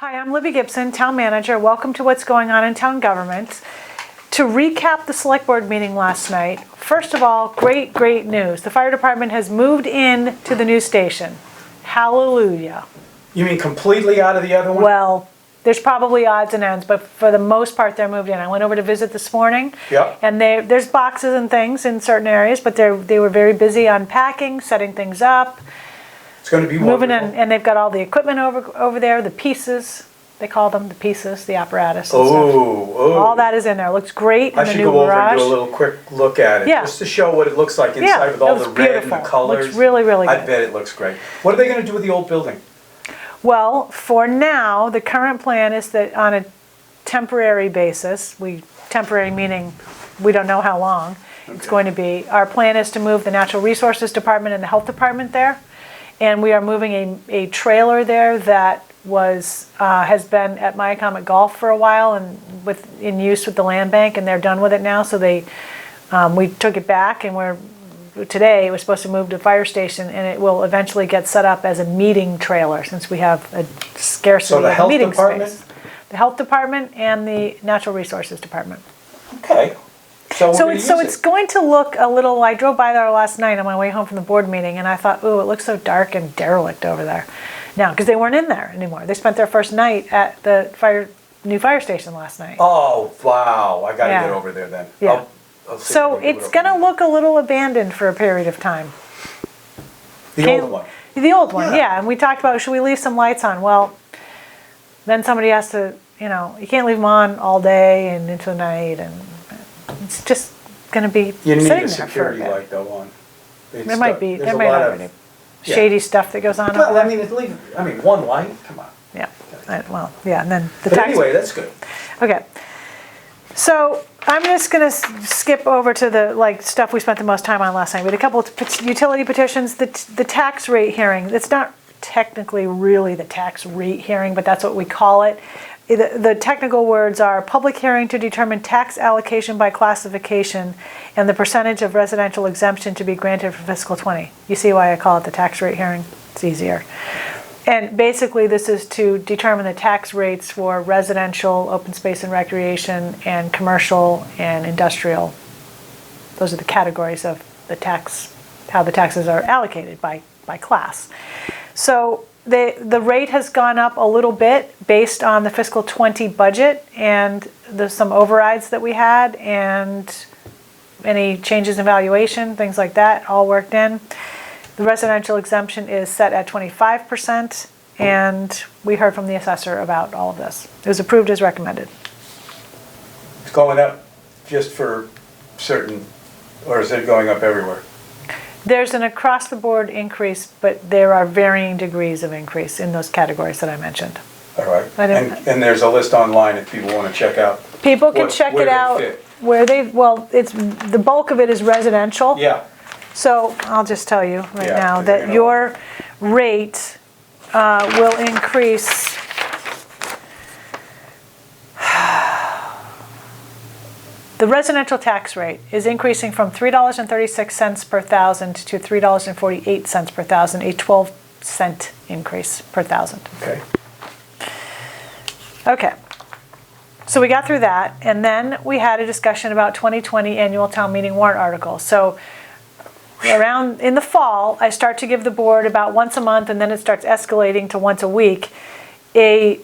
Hi, I'm Libby Gibson, Town Manager. Welcome to What's Going On in Town Government. To recap the Select Board meeting last night, first of all, great news. The fire department has moved in to the new station. Hallelujah. You mean completely out of the other one? Well, there's probably odds and ends, but for the most part, they're moved in. I went over to visit this morning, Yep. and there's boxes and things in certain areas, but they were very busy unpacking, setting things up. It's going to be Moving wonderful. in, and they've got all the equipment over there, the pieces, they call them the pieces, the apparatus and stuff. Oh. All that is in there. Looks great in I the should new go over garage. and do a little quick look at it, Yeah. just to show what it looks like inside Yeah, with all it the looks red beautiful. and the colors. Looks really I good. bet it looks great. What are they going to do with the old building? Well, for now, the current plan is that on a temporary basis, temporary meaning we don't know how long it's going to be. Our plan is to move the Natural Resources Department and the Health Department there. And we are moving a trailer there that has been at Myacomet Golf for a while and in use with the land bank, and they're done with it now. So we took it back, and today it was supposed to move to the fire station, and it will eventually get set up as a meeting trailer since we have a scarcity of meeting space. The Health Department and the Natural Resources Department. Okay. So it's going to look a little, I drove by there last night on my way home from the board meeting, and I thought, ooh, it looks so dark and derelict over there. Now, because they weren't in there anymore. They spent their first night at the new fire station last night. Oh, wow. I got to Yeah. get over there then. Yeah. I'll see So if I can it's do it going to over look a little abandoned for a period of time. there. The old one. The old one, Yeah. yeah. And we talked about, should we leave some lights on? Well, then somebody has to, you can't leave them on all day and into the night, and it's just going to be You need sitting a there security for a bit. light though on. There might be. There's There a might lot already of, be shady stuff that goes on over well, there. I mean, one light. Come on. Yeah. And then the But tax. anyway, that's good. Okay. So I'm just going to skip over to the stuff we spent the most time on last night. We had a couple of utility petitions. The tax rate hearing. It's not technically really the tax rate hearing, but that's what we call it. The technical words are public hearing to determine tax allocation by classification and the percentage of residential exemption to be granted for fiscal 20. You see why I call it the tax rate hearing? It's easier. And basically this is to determine the tax rates for residential, open space and recreation, and commercial and industrial. Those are the categories of the tax, how the taxes are allocated by class. So the rate has gone up a little bit based on the fiscal 20 budget, and there's some overrides that we had and any changes in valuation, things like that, all worked in. The residential exemption is set at 25%, and we heard from the assessor about all of this. It was approved as recommended. It's going up just for certain, or is it going up everywhere? There's an across-the-board increase, but there are varying degrees of increase in those categories that I mentioned. All right. I don't- And there's a list online if people want to check out. People can check where it they out fit. it's the bulk of it is residential. Yeah. So I'll just tell you right Yeah, now you're that gonna- your rate will increase. The residential tax rate is increasing from $3.36 per thousand to $3.48 per thousand, a 12-cent increase per thousand. Okay. Okay. So we got through that, and then we had a discussion about 2020 annual town meeting warrant articles. So around in the fall, I start to give the board about once a month, and then it starts escalating to once a week, a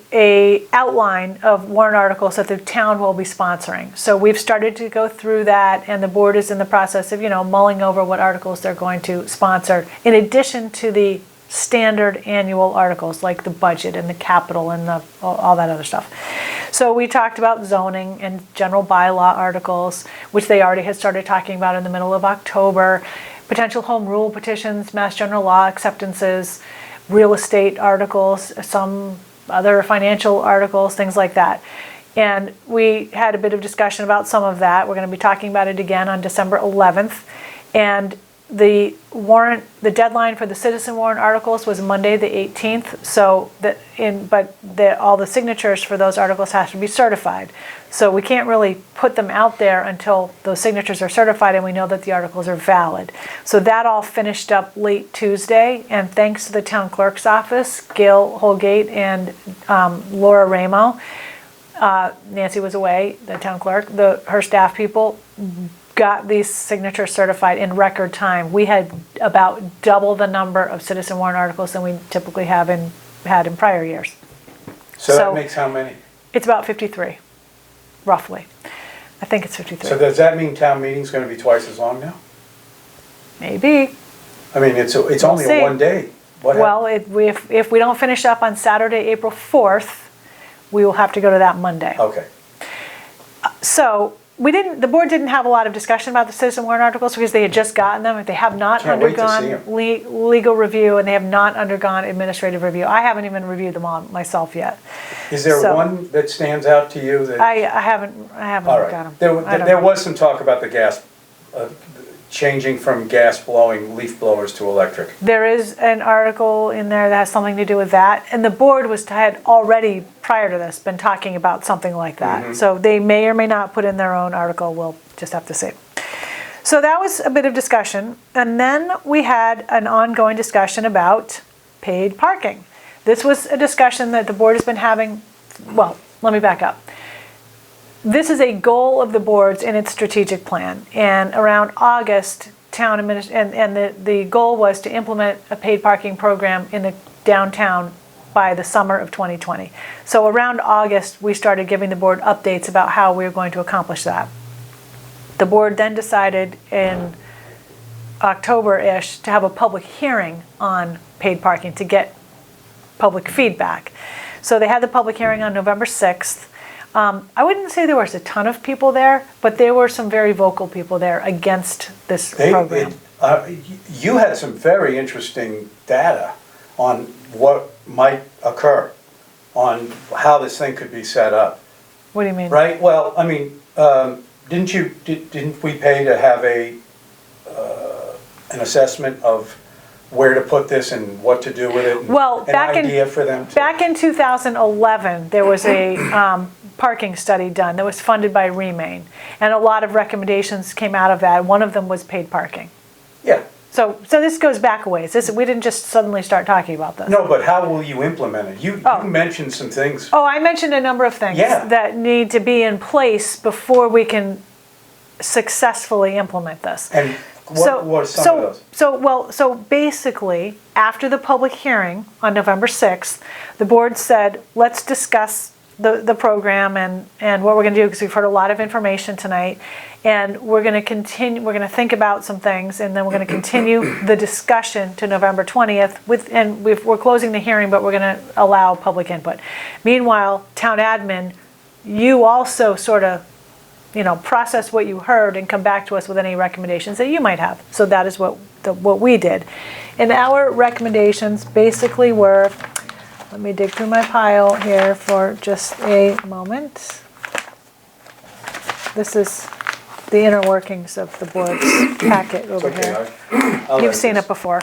outline of warrant articles that the town will be sponsoring. So we've started to go through that, and the board is in the process of, mulling over what articles they're going to sponsor, in addition to the standard annual articles like the budget and the capital and all that other stuff. So we talked about zoning and general bylaw articles, which they already had started talking about in the middle of October, potential home rule petitions, mass general law acceptances, real estate articles, some other financial articles, things like that. And we had a bit of discussion about some of that. We're going to be talking about it again on December 11th. And The warrant, the deadline for the citizen warrant articles was Monday, the 18th. So all the signatures for those articles have to be certified. So we can't really put them out there until those signatures are certified and we know that the articles are valid. So that all finished up late Tuesday, and thanks to the town clerk's office, Gail Holgate and Laura Ramo, Nancy was away, the town clerk, her staff people got these signatures certified in record time. We had about double the number of citizen warrant articles than we typically had in prior years. So that makes how many? It's about 53, roughly. I think it's 53. So does that mean town meeting's gonna be twice as long now? Maybe. I mean, it's only see. a one day. What Well, if we don't finish up on Saturday, April 4th, we will have to go to that Monday. Okay. So the board didn't have a lot of discussion about the citizen warrant articles because they had just gotten them. They have not Can't wait to undergone see legal review, and they have not undergone administrative review. I haven't even reviewed them all myself yet. Is there So- one that stands out to you that? I haven't All got right. them. There was some talk about the gas, changing from gas blowing leaf blowers to electric. There is an article in there that has something to do with that, and the board had already, prior to this, been talking about something like that. So they may or may not put in their own article, we'll just have to see. So that was a bit of discussion, and then we had an ongoing discussion about paid parking. This was a discussion that the board has been having, well, let me back up. This is a goal of the board's in its strategic plan, and around August, the goal was to implement a paid parking program in the downtown by the summer of 2020. So around August, we started giving the board updates about how we were going to accomplish that. The board then decided in October-ish to have a public hearing on paid parking to get public feedback. So they had the public hearing on November 6th. I wouldn't say there was a ton of people there, but there were some very vocal people there against this program. You had some very interesting data on what might occur, on how this thing could be set up. What do you mean? Right, well, I mean, didn't we pay to have an assessment of where to put this and what to do with it? And Well, an idea for them to. Back in 2011, there was a parking study done that was funded by Remain, and a lot of recommendations came out of that. One of them was paid parking. Yeah. So this goes back a ways. We didn't just suddenly start talking about this. No, but how will you implement it? You mentioned some things. Oh, I mentioned a number of things that need to be in place before we can successfully implement this. And what were some of those? So basically, after the public hearing on November 6th, the board said, let's discuss the program and what we're going to do, because we've heard a lot of information tonight, and we're going to think about some things, and then we're going to continue the discussion to November 20th we're closing the hearing, but we're going to allow public input. Meanwhile, town admin, you also sort of process what you heard and come back to us with any recommendations that you might have. So that is what we did. And our recommendations basically were, let me dig through my pile here for just a moment. This is the inner workings of the board's packet over here. You've seen it before.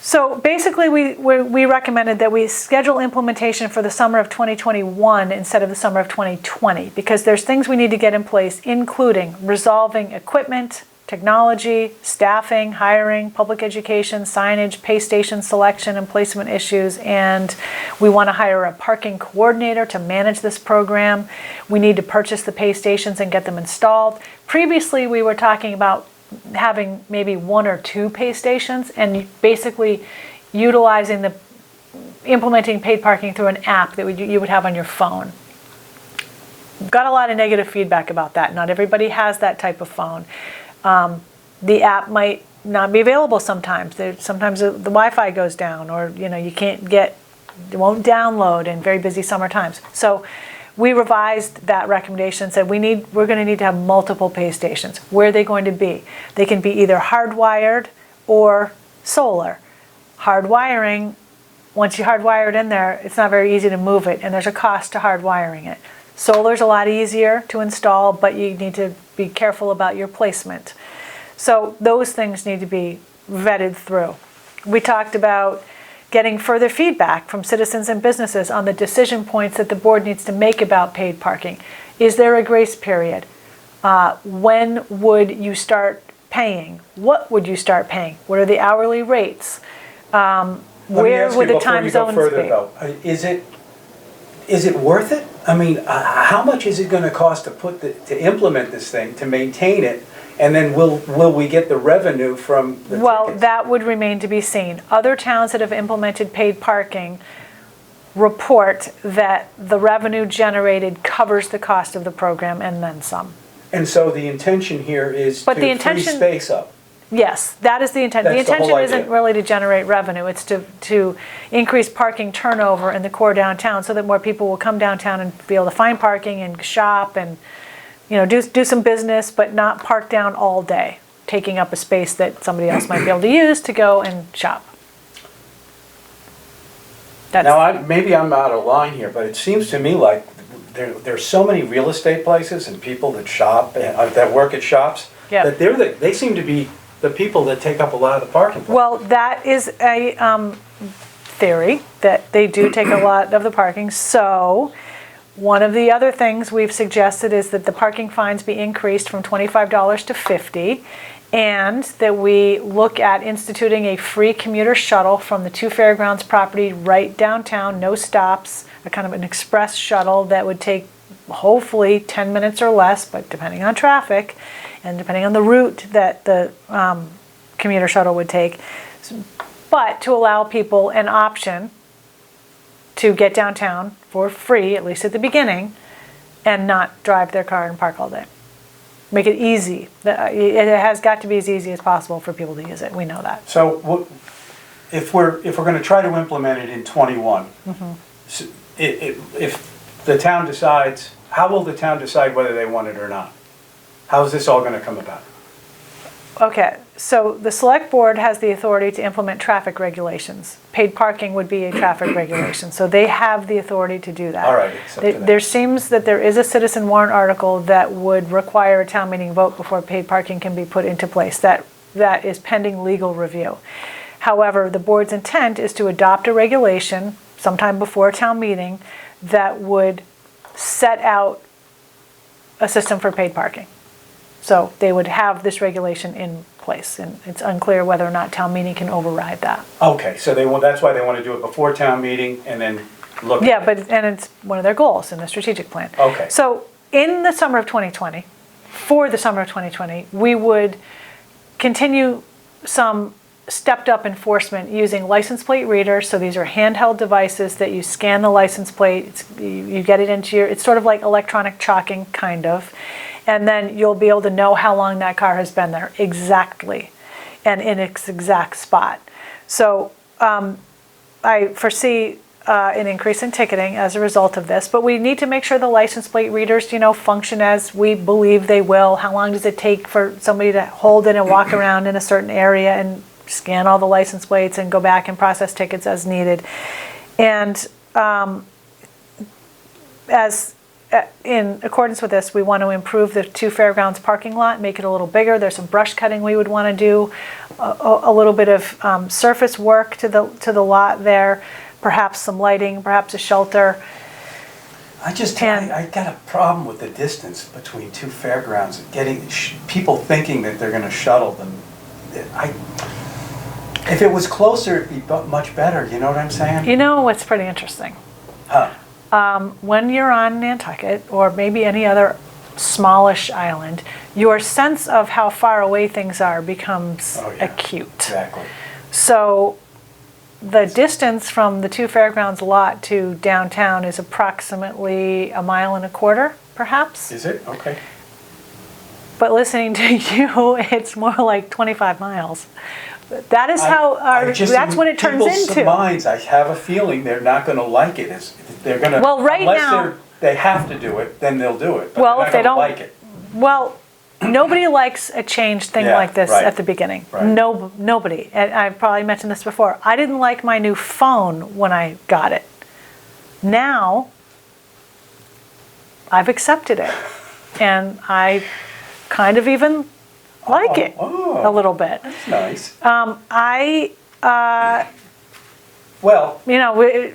So basically, we recommended that we schedule implementation for the summer of 2021 instead of the summer of 2020, because there's things we need to get in place, including resolving equipment, technology, staffing, hiring, public education, signage, pay station selection and placement issues, and we want to hire a parking coordinator to manage this program. We need to purchase the pay stations and get them installed. Previously, we were talking about having maybe 1 or 2 pay stations and basically implementing paid parking through an app that you would have on your phone. Got a lot of negative feedback about that. Not everybody has that type of phone. The app might not be available sometimes. Sometimes the Wi-Fi goes down, or you can't it won't download in very busy summer times. So we revised that recommendation and said we're going to need to have multiple pay stations. Where are they going to be? They can be either hardwired or solar. Hardwiring, once you hardwire it in there, it's not very easy to move it, and there's a cost to hardwiring it. Solar's a lot easier to install, but you need to be careful about your placement. So those things need to be vetted through. We talked about getting further feedback from citizens and businesses on the decision points that the board needs to make about paid parking. Is there a grace period? When would you start paying? What would you start paying? What are the hourly rates? Where would the time zones be? Though, is it worth it? I mean, how much is it going to cost to implement this thing, to maintain it, and then will we get the revenue from the Well, tickets? that would remain to be seen. Other towns that have implemented paid parking report that the revenue generated covers the cost of the program and then some. And so the intention here is But to the free intention- space up. Yes, that is the intent. The That's the whole intention isn't idea. really to generate revenue, it's to increase parking turnover in the core downtown so that more people will come downtown and be able to find parking and shop and, do some business, but not park down all day, taking up a space that somebody else might be able to use to go and shop. Now, maybe I'm out of line here, but it seems to me like there's so many real estate places and people that shop, that work at shops, Yeah. that they seem to be the people that take up a lot of the parking places. Well, that is a theory, that they do take a lot of the parking. So one of the other things we've suggested is that the parking fines be increased from $25 to $50, and that we look at instituting a free commuter shuttle from the two fairgrounds property right downtown, no stops, a kind of an express shuttle that would take hopefully 10 minutes or less, but depending on traffic and depending on the route that the commuter shuttle would take, but to allow people an option to get downtown for free, at least at the beginning, and not drive their car and park all day. Make it easy. It has got to be as easy as possible for people to use it. We know that. So if we're going to try to implement it in '21, if the town decides, how will the town decide whether they want it or not? How is this all going to come about? Okay, so the select board has the authority to implement traffic regulations. Paid parking would be a traffic regulation, so they have the authority to do that. All right, except for that. There seems that there is a citizen warrant article that would require a town meeting vote before paid parking can be put into place. That is pending legal review. However, the board's intent is to adopt a regulation sometime before a town meeting that would set out a system for paid parking. So they would have this regulation in place, and it's unclear whether or not town meeting can override that. Okay, so that's why they want to do it before town meeting and then look. Yeah, and it's one of their goals in the strategic plan. Okay. So in the summer of 2020, for the summer of 2020, we would continue some stepped up enforcement using license plate readers. So these are handheld devices that you scan the license plate, you get it into it's sort of like electronic chalking kind of. And then you'll be able to know how long that car has been there exactly and in its exact spot. So I foresee an increase in ticketing as a result of this, but we need to make sure the license plate readers, function as we believe they will. How long does it take for somebody to hold it and walk around in a certain area and scan all the license plates and go back and process tickets as needed? And in accordance with this, we want to improve the two fairgrounds parking lot, make it a little bigger. There's some brush cutting we would want to do, a little bit of surface work to the lot there, perhaps some lighting, perhaps a shelter. I got a problem with the distance between two fairgrounds and getting people thinking that they're going to shuttle them. If it was closer, it'd be much better. You know what I'm saying? You know what's pretty interesting? Huh. When you're on Nantucket or maybe any other smallish island, your sense of how far away things are becomes acute. Exactly. So the distance from the two fairgrounds lot to downtown is approximately 1.25 miles, perhaps. Is it? Okay. But listening to you, it's more like 25 miles. That is that's what it turns people's into. Minds, I have a feeling they're not going to like it. They're going to. Well, right unless now they have to do it, then they'll do it. But well, they're if they not don't gonna like it. Well, nobody likes a changed thing like this right. at the beginning. Right. No, nobody. And I've probably mentioned this before. I didn't like my new phone when I got it. Now, I've accepted it. And I kind of even like it Oh. a little bit. That's nice. Well, You know, it'd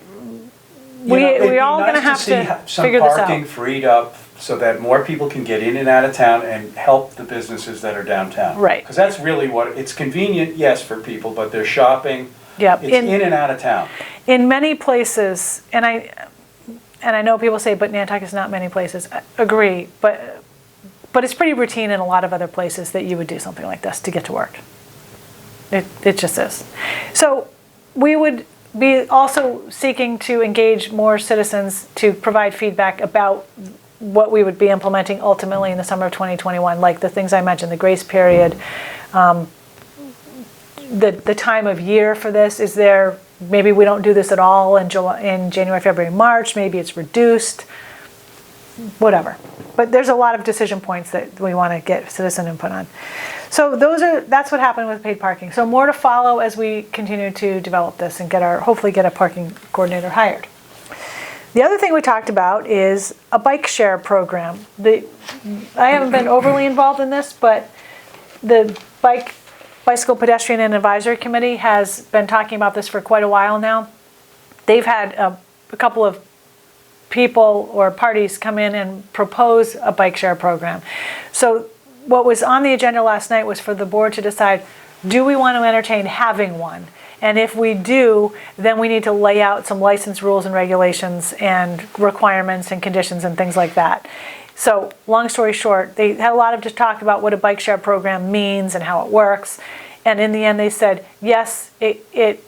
we're be all going to nice have to see some figure this parking out. freed up so that more people can get in and out of town and help the businesses that are downtown. Right. Because that's really what, it's convenient, yes, for people, but they're shopping. Yep. It's in and out of town. In many places, and I know people say, but Nantucket is not many places. I agree, but it's pretty routine in a lot of other places that you would do something like this to get to work. It just is. So we would be also seeking to engage more citizens to provide feedback about what we would be implementing ultimately in the summer of 2021, like the things I mentioned, the grace period, the time of year for this. Is there, maybe we don't do this at all in January, February, March, maybe it's reduced, whatever. But there's a lot of decision points that we want to get citizen input on. So that's what happened with paid parking. So more to follow as we continue to develop this and hopefully get a parking coordinator hired. The other thing we talked about is a bike share program. I haven't been overly involved in this, but the Bicycle Pedestrian and Advisory Committee has been talking about this for quite a while now. They've had a couple of people or parties come in and propose a bike share program. So what was on the agenda last night was for the board to decide, do we want to entertain having one? And if we do, then we need to lay out some license rules and regulations and requirements and conditions and things like that. So long story short, they had a lot of just talk about what a bike share program means and how it works. And in the end, they said, yes, it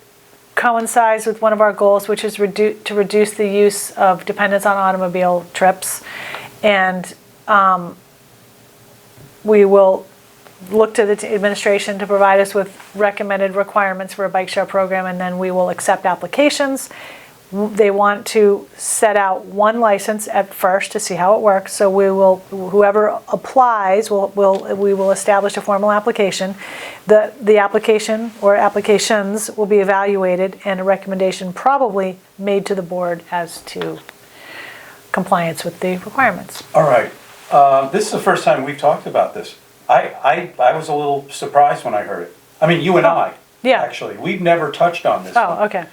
coincides with one of our goals, which is to reduce the use of dependence on automobile trips. And we will look to the administration to provide us with recommended requirements for a bike share program, and then we will accept applications. They want to set out one license at first to see how it works. So whoever applies, we will establish a formal application. The application or applications will be evaluated and a recommendation probably made to the board as to compliance with the requirements. All right. This is the first time we've talked about this. I was a little surprised when I heard it. I mean, you and I, yeah. Actually. We've never touched on this Oh, one. okay.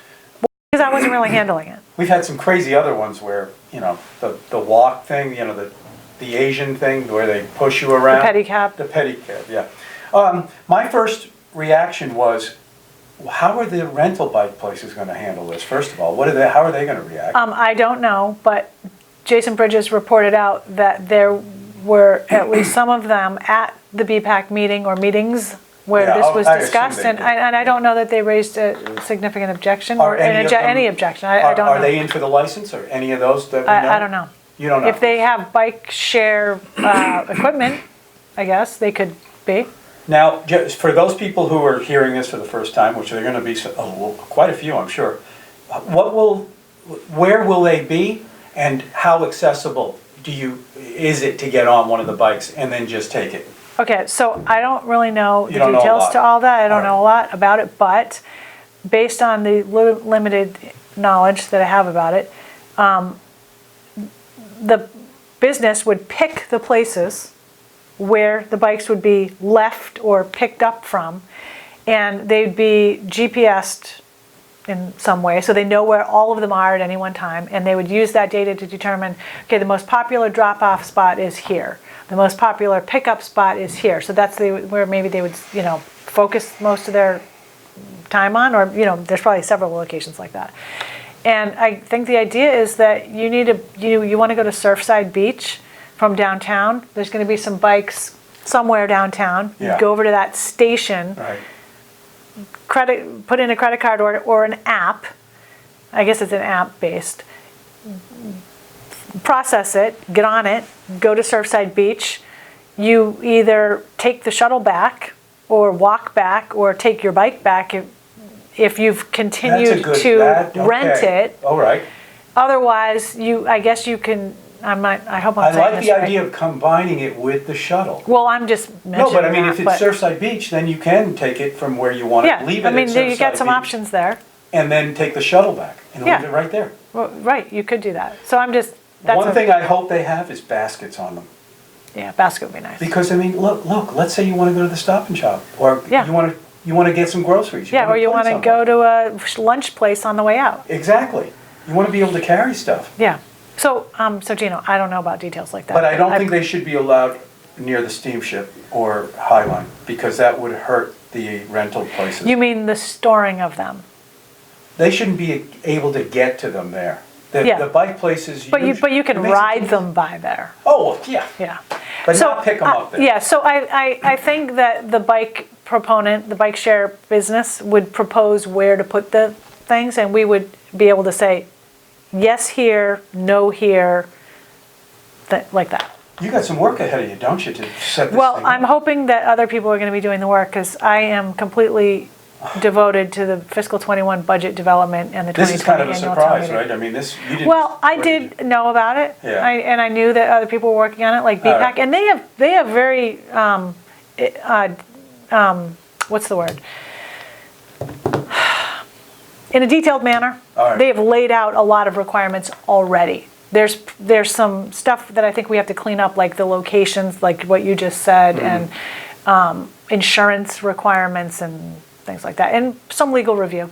Because I wasn't really handling it. We've had some crazy other ones where, the walk thing, the Asian thing where they push you around. The pedicab. The pedicab, yeah. My first reaction was, how are the rental bike places going to handle this? First of all, how are they going to react? I don't know, but Jason Bridges reported out that there were at least some of them at the BPAC meeting or meetings where this was discussed, and I don't know that they raised a significant objection or any objection. I don't know. Are they in for the license or any of those that we know? I don't know. You don't know? If they have bike share equipment, I guess they could be. Now, just for those people who are hearing this for the first time, which there are going to be quite a few, I'm sure, where will they be, and how accessible is it to get on one of the bikes and then just take it? Okay, so I don't really know the You don't know a details lot. to all that. I don't All know a lot about it, but based on the limited knowledge that I have about it, the business would pick the places where the bikes would be left or picked up from, and they'd be GPSed in some way, so they know where all of them are at any one time, and they would use that data to determine, okay, the most popular drop-off spot is here. The most popular pickup spot is here. So that's where maybe they would, focus most of their time on, or, there's probably several locations like that. And I think the idea is that you want to go to Surfside Beach from downtown. There's going to be some bikes somewhere downtown. Yeah. You go over to that station. Right. Put in a credit card or an app. I guess it's an app based. Process it, get on it, go to Surfside Beach. You either take the shuttle back or walk back or take your bike back if you've continued to rent it. All right. Otherwise, I guess you can. I hope I'm saying this right. I like the idea of combining it with the shuttle. Well, I'm just mentioning No, but I mean, that, if it's Surfside Beach, then you can take it from where you want to. Leave it at Surfside you got some Beach, options there. and then take the shuttle back and leave it right there. Well, right, you could do that. So I'm just. One thing I hope they have is baskets on them. Yeah, basket would be nice. Because, I mean, look, let's say you want to go to the Stop and Shop, or Yeah. you want to get some groceries. Yeah, or you want to go to a lunch place on the way out. Exactly. You want to be able to carry stuff. Yeah. So, so Gino, I don't know about details like that. But I don't think they should be allowed near the steamship or Highline, because that would hurt the rental places. You mean the storing of them? They shouldn't be able to get to them there. Yeah. The bike places. But you can it makes it ride easy. them by there. Oh, yeah. Yeah. But So, not pick them up there. Yeah, so I think that the bike proponent, the bike share business would propose where to put the things, and we would be able to say, yes here, no here, like that. You got some work ahead of you, don't you, to set this Well, thing I'm up? hoping that other people are going to be doing the work, because I am completely devoted to the fiscal 21 budget development and the 2020 This is kind of a annual town surprise, meeting. right? I mean, this, you didn't. Well, I what you did know about it, Yeah. and I knew that other people were working on it, like All BPAC, right. and they have very, what's the word? In a detailed manner, All right. they have laid out a lot of requirements already. There's some stuff that I think we have to clean up, like the locations, like what you just said, Mm-hmm. and insurance requirements and things like that, and some legal review.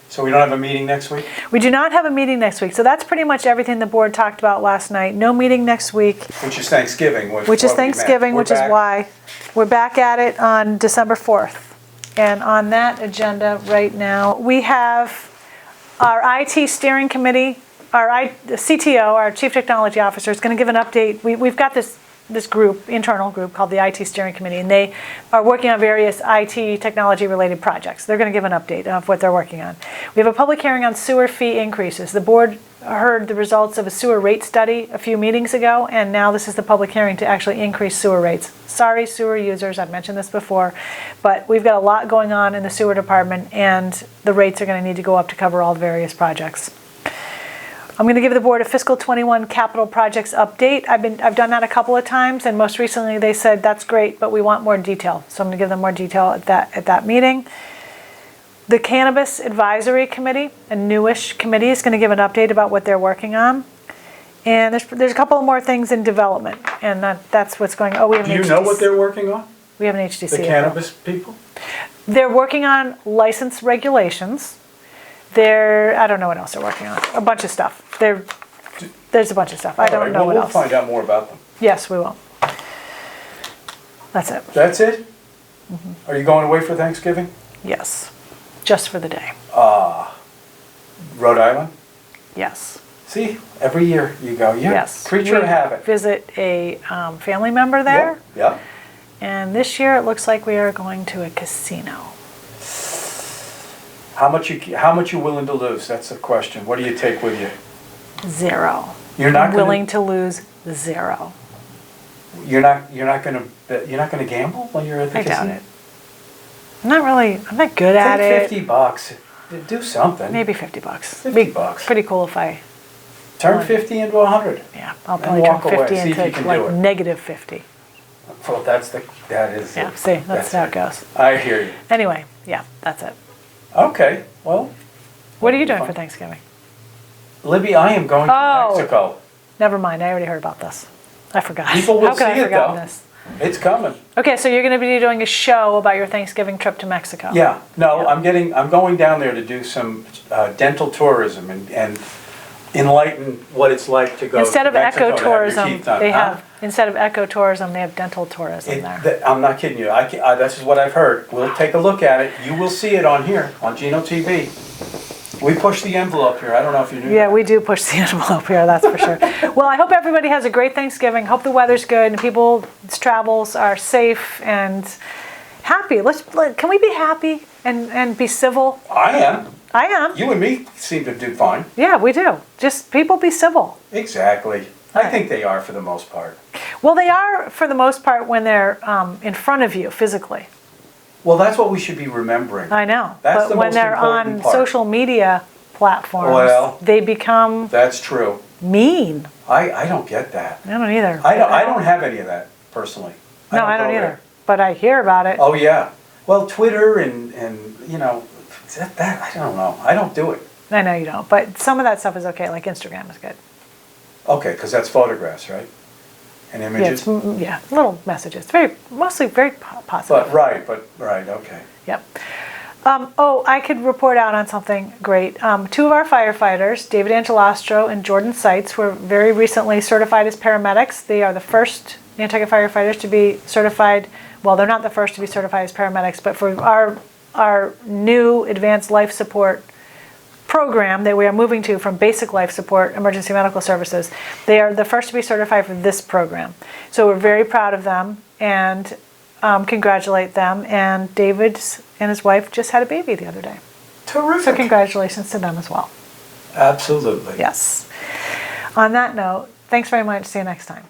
So we don't have a meeting next week? We do not have a meeting next week, so that's pretty much everything the board talked about last night. No meeting next week, Which is Thanksgiving. which is Thanksgiving, which is why we're back at it on December 4th. And on that agenda right now, we have our IT steering committee, the CTO, our Chief Technology Officer, is going to give an update. We've got this group, internal group called the IT steering committee, and they are working on various IT technology related projects. They're going to give an update of what they're working on. We have a public hearing on sewer fee increases. The board heard the results of a sewer rate study a few meetings ago, and now this is the public hearing to actually increase sewer rates. Sorry, sewer users, I've mentioned this before, but we've got a lot going on in the sewer department, and the rates are going to need to go up to cover all the various projects. I'm going to give the board a fiscal 21 capital projects update. I've done that a couple of times, and most recently they said that's great, but we want more detail. So I'm going to give them more detail at that meeting. The Cannabis Advisory Committee, a newish committee, is going to give an update about what they're working on. And there's a couple more things in development, and that's what's going on. Oh, we have an Do you HTC. know what they're working on? We have an HTC. The cannabis people? They're working on license regulations. I don't know what else they're working on. A bunch of stuff. There's a bunch of stuff. I don't know what else. We'll find out more about them. Yes, we will. That's it. That's it? Are you going away for Thanksgiving? Yes. Just for the day. Rhode Island? Yes. See, every year you go, yeah, Yes. creature of habit. Visit a family member there. Yeah. And this year it looks like we are going to a casino. How much you willing to lose? That's the question. What do you take with you? 0. You're not I'm willing to lose 0. You're not gonna gamble when you're at the I casino? doubt it. I'm not good at Take it. $50. Do something. Maybe $50. $50. Pretty cool if I, Turn 50 into 100. yeah, I'll And probably turn walk away. 50 See if you into can like do it. negative 50. Well, that is Yeah, it. see, that's how it goes. I hear you. Anyway, yeah, that's it. Okay, well, What are you doing for Thanksgiving? Libby, I am going to Oh. Mexico. Never mind, I already heard about this. I forgot. People will How could I see it, forgotten though. this? It's coming. Okay, so you're going to be doing a show about your Thanksgiving trip to Mexico. Yeah, no, Yeah. I'm going down there to do some dental tourism and enlighten what it's like to go Instead to of Mexico to have your ecotourism, teeth done. they Huh? have instead of ecotourism, they have dental tourism there. I'm not kidding you. This is what I've heard. We'll take a look at it. You will see it on here, on Gino TV. We push the envelope here. I don't know if you knew Yeah, that. we do push the envelope here, that's for sure. Well, I hope everybody has a great Thanksgiving. Hope the weather's good and people's travels are safe and happy. Can we be happy and be civil? I am. I am. You and me seem to do fine. Yeah, we do. Just people be civil. Exactly. I think they are for the most part. Well, they are for the most part when they're in front of you physically. Well, that's what we should be remembering. I know. That's but the when most they're important on part. social media platforms, Well, they become That's true. mean. I don't get that. I don't either. I don't have any of that personally. No, I don't go either. there. But I hear about it. Oh yeah. Well, Twitter and that I don't know. I don't do it. I know you don't. But some of that stuff is okay. Like Instagram is good. Okay, because that's photographs, right? and Yeah, images? yeah, little messages, mostly very positive. Right, okay. Yep. Oh, I could report out on something great. Two of our firefighters, David Angelastro and Jordan Seitz, were very recently certified as paramedics. They are the first Nantucket firefighters to be certified. Well, they're not the first to be certified as paramedics, but for our new advanced life support program that we are moving to from basic life support emergency medical services, they are the first to be certified for this program. So we're very proud of them and congratulate them. And David and his wife just had a baby the other day. Terrific. So congratulations to them as well. Absolutely. Yes. On that note, thanks very much. See you next time.